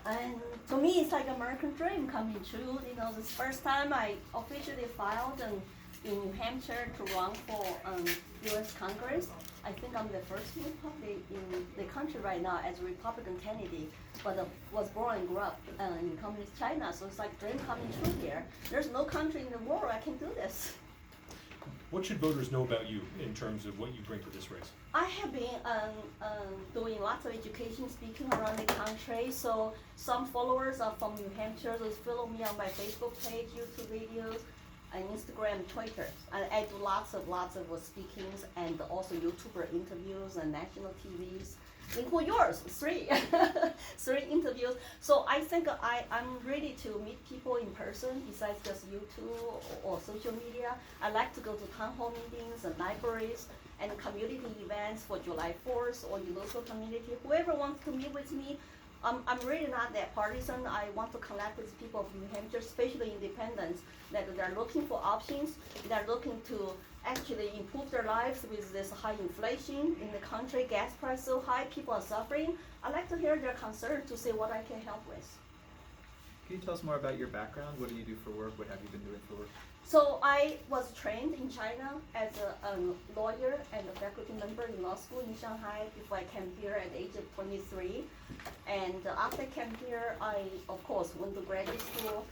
And to me, it's like American dream coming true. You know, this first time I officially filed in New Hampshire to run for U.S. Congress. I think I'm the first Republican in the country right now as a Republican candidate, but was born and grew up in communist China. So it's like dream coming true here. There's no country in the world I can do this. What should voters know about you in terms of what you bring to this race? I have been doing lots of education, speaking around the country. So some followers are from New Hampshire. They follow me on my Facebook page, YouTube videos, and Instagram, Twitter. And I do lots of speakings and also YouTuber interviews and national TVs. Include yours, three interviews. So I think I'm ready to meet people in person besides just YouTube or social media. I like to go to town hall meetings and libraries and community events for July 4th or your local community. Whoever wants to meet with me, I'm really not that partisan. I want to connect with people of New Hampshire, especially independents, that they're looking for options. They're looking to actually improve their lives with this high inflation in the country, gas price so high, people are suffering. I like to hear their concerns to see what I can help with. Can you tell us more about your background? What do you do for work? What have you been doing for work? So I was trained in China as a lawyer and a faculty member in law school in Shanghai before I came here at the age of 23. And after I came here, I, of course, went to graduate school,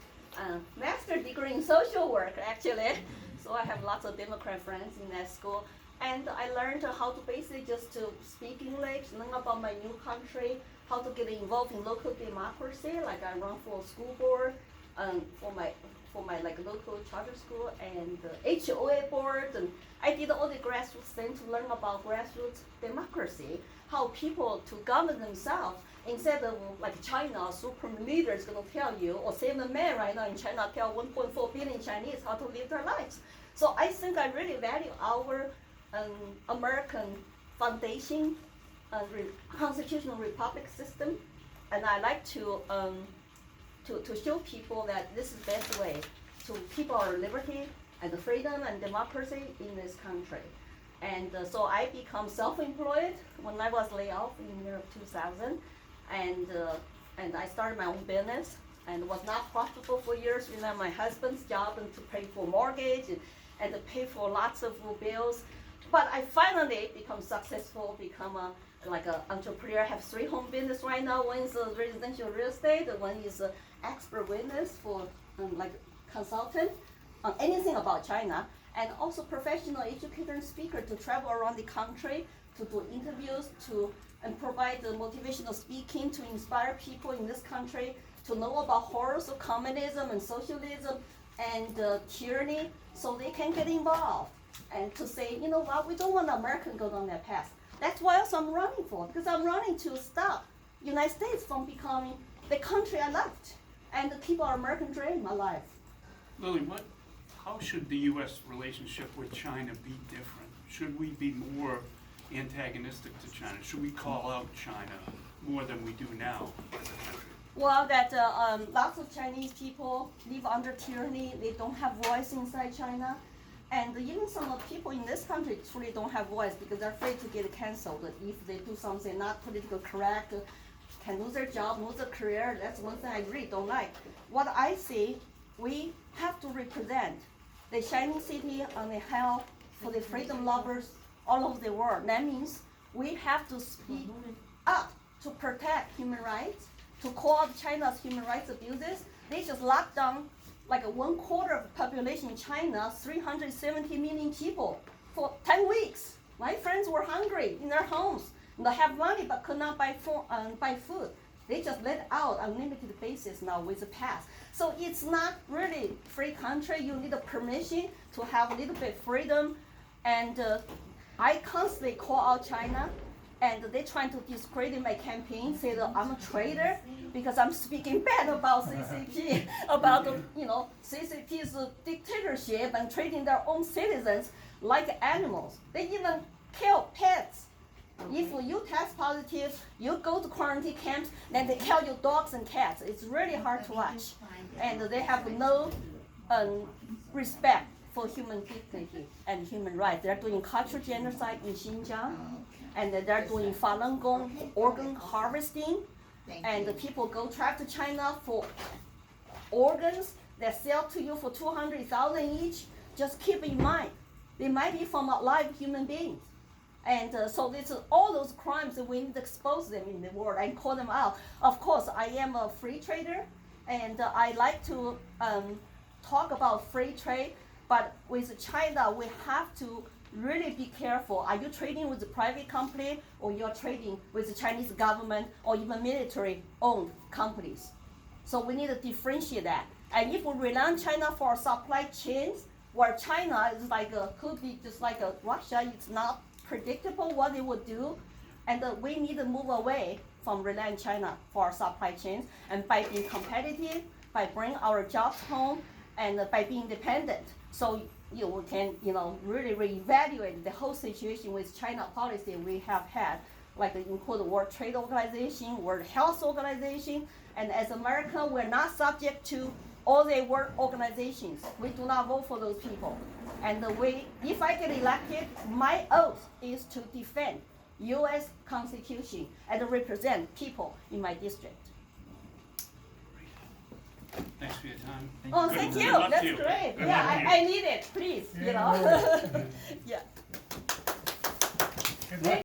master's degree in social work, actually. So I have lots of Democrat friends in that school. And I learned how to basically just to speak English, learn about my new country, how to get involved in local democracy, like I run for a school board, for my like local charter school and the HOA board, and I did all the grassroots things to learn about grassroots democracy, how people to govern themselves instead of like China, super leader is going to tell you, or same man right now in China tell 1.4 billion Chinese how to live their lives. So I think I really value our American foundation, constitutional republic system, and I like to show people that this is the best way to keep our liberty and freedom and democracy in this country. And so I become self-employed when I was laid off in the year of 2000, and I started my own business and was not profitable for years. You know, my husband's job and to pay for mortgage and to pay for lots of bills. But I finally become successful, become like an entrepreneur. I have 3 home business right now. One is residential real estate, and one is expert witness for like consultant on anything about China, and also professional educator and speaker to travel around the country to do interviews and provide motivational speaking to inspire people in this country to know about horrors of communism and socialism and tyranny, so they can get involved and to say, you know what, we don't want America to go down that path. That's what else I'm running for, because I'm running to stop United States from becoming the country I loved and to keep our American dream alive. Lily, how should the U.S. relationship with China be different? Should we be more antagonistic to China? Should we call out China more than we do now as a country? Well, that lots of Chinese people live under tyranny. They don't have voice inside China. And even some of the people in this country truly don't have voice because they're afraid to get canceled. If they do something not politically correct, can lose their job, lose their career. That's one thing I really don't like. What I see, we have to represent the shining city on the hill for the freedom lovers all over the world. That means we have to speak up to protect human rights, to call out China's human rights abuses. They just locked down like 1/4 of the population in China, 370 million people, for 10 weeks. My friends were hungry in their homes. They have money but could not buy food. They just let out on a limited basis now with the pass. So it's not really free country. You need a permission to have a little bit freedom. And I constantly call out China, and they trying to discredit my campaign, say that I'm a traitor because I'm speaking bad about CCP, about CCP's dictatorship and treating their own citizens like animals. They even kill pets. If you test positive, you go to quarantine camps, then they kill your dogs and cats. It's really hard to watch. And they have no respect for human dignity and human rights. They're doing cultural genocide in Xinjiang, and they're doing Falun Gong organ harvesting, and the people go travel to China for organs that sell to you for 200,000 each. Just keep in mind, they might be from live human beings. And so this is all those crimes that we need to expose them in the world and call them out. Of course, I am a free trader, and I like to talk about free trade, but with China, we have to really be careful. Are you trading with a private company, or you're trading with the Chinese government or even military-owned companies? So we need to differentiate that. And if we rely on China for supply chains, where China is like could be just like a Russia, it's not predictable what they would do, and we need to move away from relying on China for our supply chains, and by being competitive, by bringing our jobs home, and by being independent. So we can really reevaluate the whole situation with China policy we have had, like include the World Trade Organization, World Health Organization, and as Americans, we're not subject to all the world organizations. We do not vote for those people. And if I get elected, my oath is to defend U.S. Constitution and represent people in my district. Thanks for your time. Oh, thank you. Good luck to That's you. great. Good Yeah, luck to you. I need it, please. Yeah. Good luck.